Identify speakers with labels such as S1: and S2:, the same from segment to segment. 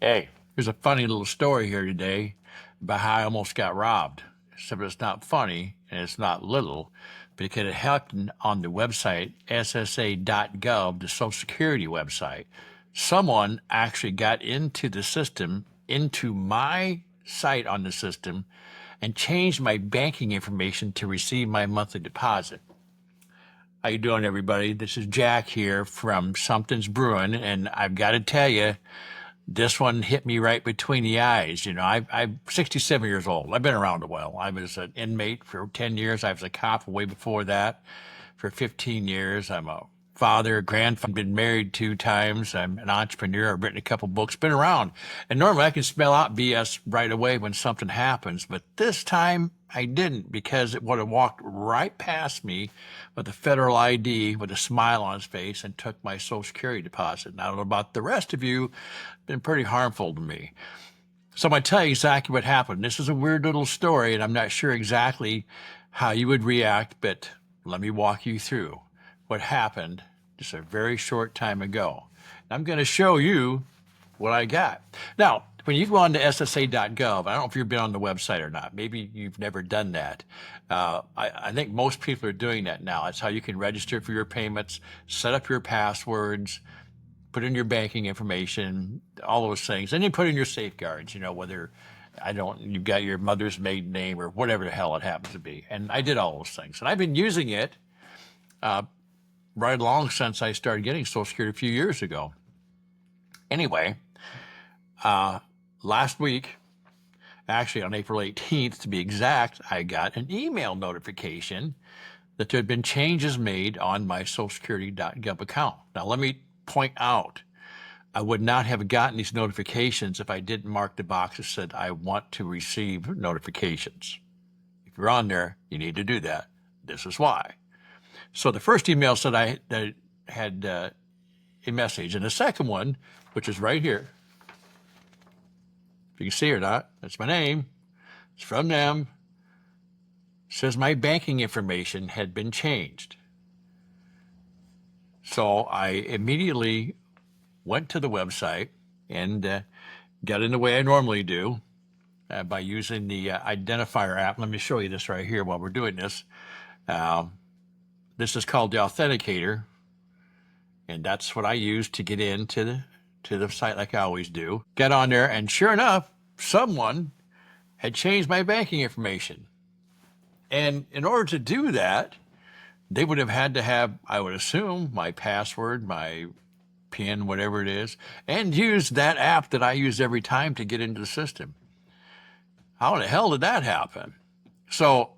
S1: Hey, there's a funny little story here today about how I almost got robbed. Except it's not funny and it's not little because it happened on the website SSA.gov, the Social Security website. Someone actually got into the system, into my site on the system, and changed my banking information to receive my monthly deposit. How you doing, everybody? This is Jack here from Something's Brewing, and I've got to tell you, this one hit me right between the eyes. I'm 67 years old. I've been around a while. I was an inmate for 10 years. I was a cop way before that for 15 years. I'm a father, a grandfather, been married 2 times. I'm an entrepreneur. I've written a couple books, been around. And normally I can spell out BS right away when something happens. But this time I didn't, because it would have walked right past me with a federal ID with a smile on his face and took my Social Security deposit. And I don't know about the rest of you, been pretty harmful to me. So I'm going to tell you exactly what happened. This is a weird little story, and I'm not sure exactly how you would react, but let me walk you through what happened just a very short time ago. I'm going to show you what I got. Now, when you go on to SSA.gov, I don't know if you've been on the website or not. Maybe you've never done that. I think most people are doing that now. That's how you can register for your payments, set up your passwords, put in your banking information, all those things. And you put in your safeguards, whether you've got your mother's maiden name or whatever the hell it happens to be. And I did all those things. And I've been using it right along since I started getting Social Security a few years ago. Anyway, last week, actually on April 18th to be exact, I got an email notification that there had been changes made on my socialsecurity.gov account. Now, let me point out, I would not have gotten these notifications if I didn't mark the box that said I want to receive notifications. If you're on there, you need to do that. This is why. So the first email said I had a message, and the second one, which is right here, if you can see it or not, that's my name. It's from them. It says my banking information had been changed. So I immediately went to the website and got in the way I normally do by using the identifier app. Let me show you this right here while we're doing this. This is called the Authenticator, and that's what I use to get into the site like I always do. Got on there, and sure enough, someone had changed my banking information. And in order to do that, they would have had to have, I would assume, my password, my PIN, whatever it is, and use that app that I use every time to get into the system. How in the hell did that happen? So,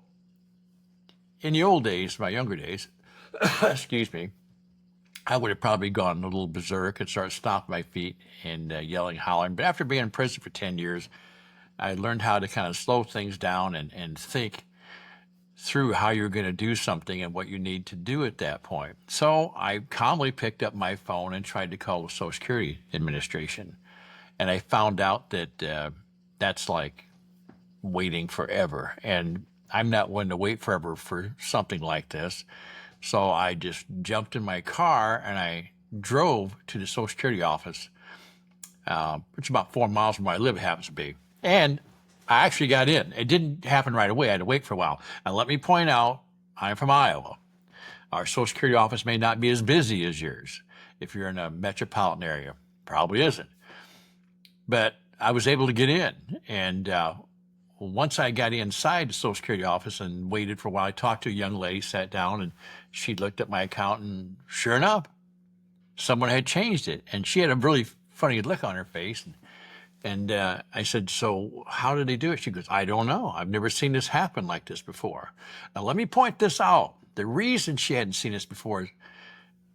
S1: in the old days, my younger days, excuse me, I would have probably gone a little berserk and started stomping my feet and yelling, hollering. But after being in prison for 10 years, I learned how to kind of slow things down and think through how you're going to do something and what you need to do at that point. So I calmly picked up my phone and tried to call the Social Security Administration. And I found out that that's like waiting forever. And I'm not one to wait forever for something like this. So I just jumped in my car and I drove to the Social Security office, which is about 4 miles from where I live, it happens to be. And I actually got in. It didn't happen right away. I had to wait for a while. And let me point out, I'm from Iowa. Our Social Security office may not be as busy as yours. If you're in a metropolitan area, probably isn't. But I was able to get in. And once I got inside the Social Security office and waited for a while, I talked to a young lady, sat down, and she looked at my account, and sure enough, someone had changed it. And she had a really funny look on her face. And I said, so how did they do it? She goes, I don't know. I've never seen this happen like this before. Now, let me point this out. The reason she hadn't seen this before is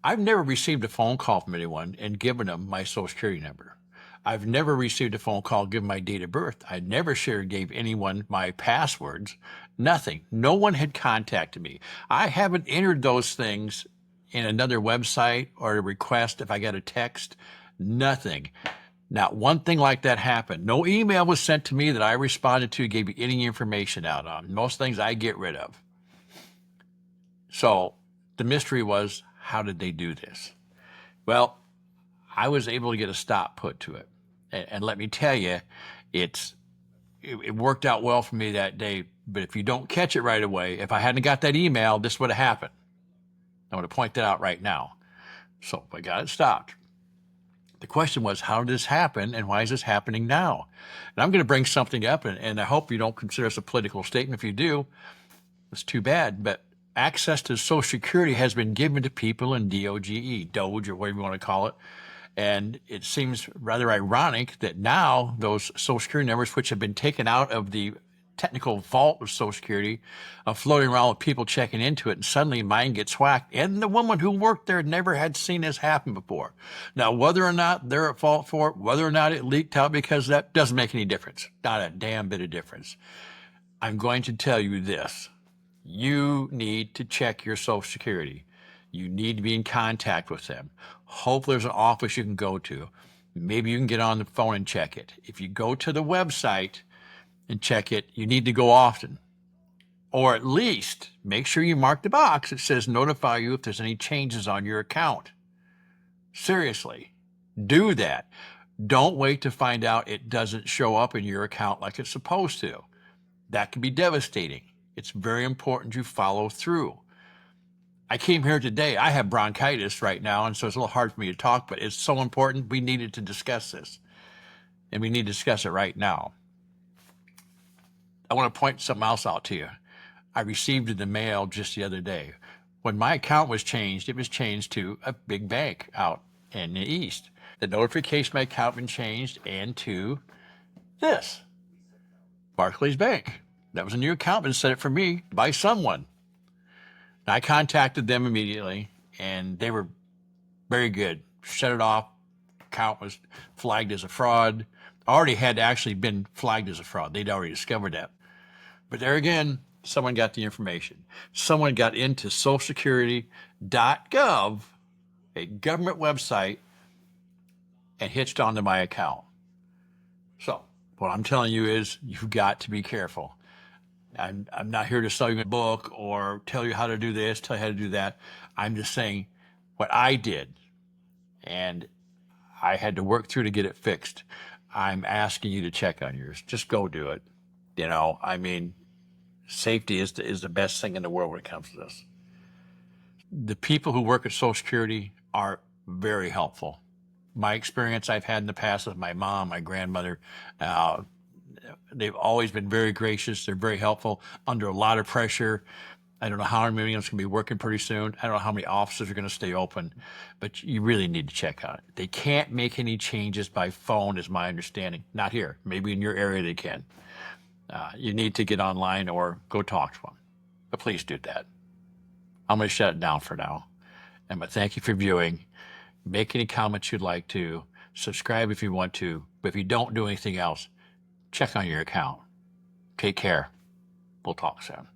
S1: I've never received a phone call from anyone and given them my Social Security number. I've never received a phone call, given my date of birth. I never gave anyone my passwords, nothing. No one had contacted me. I haven't entered those things in another website or a request if I got a text, nothing. Not one thing like that happened. No email was sent to me that I responded to, gave me any information out on. Most things I get rid of. So the mystery was, how did they do this? Well, I was able to get a stop put to it. And let me tell you, it worked out well for me that day. But if you don't catch it right away, if I hadn't got that email, this would have happened. I want to point that out right now. So I got it stopped. The question was, how did this happen, and why is this happening now? And I'm going to bring something up, and I hope you don't consider this a political statement. If you do, it's too bad. But access to Social Security has been given to people in DOGE, Doge, or whatever you want to call it. And it seems rather ironic that now those Social Security numbers, which have been taken out of the technical vault of Social Security, are floating around with people checking into it, and suddenly mine gets whacked. And the woman who worked there never had seen this happen before. Now, whether or not they're at fault for it, whether or not it leaked out because of that, doesn't make any difference. Not a damn bit of difference. I'm going to tell you this. You need to check your Social Security. You need to be in contact with them. Hopefully there's an office you can go to. Maybe you can get on the phone and check it. If you go to the website and check it, you need to go often. Or at least make sure you mark the box that says notify you if there's any changes on your account. Seriously, do that. Don't wait to find out it doesn't show up in your account like it's supposed to. That can be devastating. It's very important you follow through. I came here today. I have bronchitis right now, and so it's a little hard for me to talk, but it's so important. We needed to discuss this, and we need to discuss it right now. I want to point something else out to you. I received in the mail just the other day. When my account was changed, it was changed to a big bank out in the East. The notification my account had been changed and to this, Barclays Bank. That was a new account been set up for me by someone. And I contacted them immediately, and they were very good. Shut it off. Account was flagged as a fraud. Already had actually been flagged as a fraud. They'd already discovered that. But there again, someone got the information. Someone got into SSA.gov, a government website, and hitched onto my account. So what I'm telling you is you've got to be careful. I'm not here to sell you a book or tell you how to do this, tell you how to do that. I'm just saying what I did, and I had to work through to get it fixed. I'm asking you to check on yours. Just go do it. You know, I mean, safety is the best thing in the world when it comes to this. The people who work at Social Security are very helpful. My experience I've had in the past with my mom, my grandmother, they've always been very gracious. They're very helpful under a lot of pressure. I don't know how many of us going to be working pretty soon. I don't know how many offices are going to stay open, but you really need to check on it. They can't make any changes by phone, is my understanding. Not here. Maybe in your area they can. You need to get online or go talk to them. But please do that. I'm going to shut it down for now. But thank you for viewing. Make any comments you'd like to. Subscribe if you want to. But if you don't do anything else, check on your account. Take care. We'll talk soon.